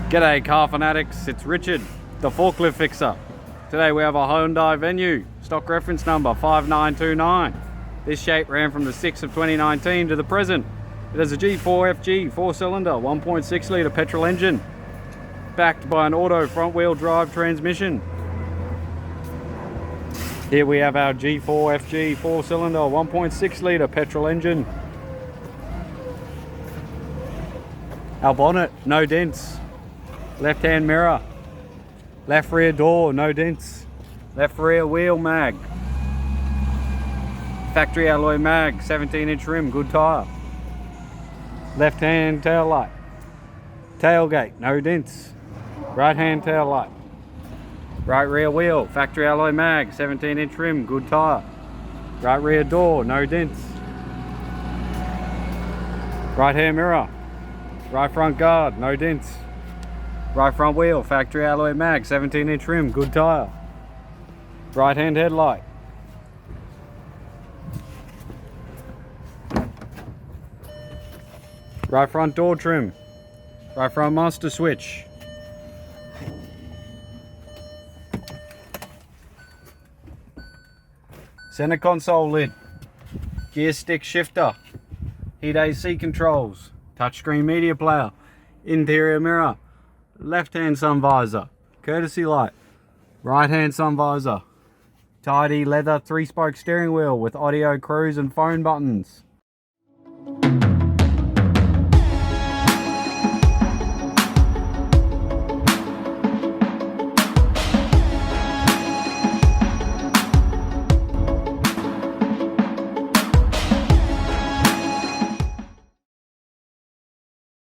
G'day car fanatics, it's Richard, the forklift fixer. Today we have a Hyundai Venue, stock reference number 5929. This shape ran from the 6th of 2019 to the present. It has a G4FG 4-cylinder 1.6 litre petrol engine, backed by an auto front wheel drive transmission. Here we have our G4FG 4-cylinder 1.6 litre petrol engine. Our bonnet, no dents. Left hand mirror, left rear door, no dents. Left rear wheel mag, factory alloy mag, 17-inch rim, good tyre. Left hand tail light, tailgate, no dents. Right hand tail light, right rear wheel, factory alloy mag, 17-inch rim, good tyre. Right rear door, no dents. Right hand mirror, right front guard, no dents. Right front wheel, factory alloy mag, 17-inch rim, good tyre. Right hand headlight. Right front door trim. Right front master switch. Center console lid. Gear stick shifter. Heat AC controls. Touchscreen media player. Interior mirror. Left hand sun visor, courtesy light, right hand sun visor, tidy leather 3-spoke steering wheel with audio cruise and phone buttons.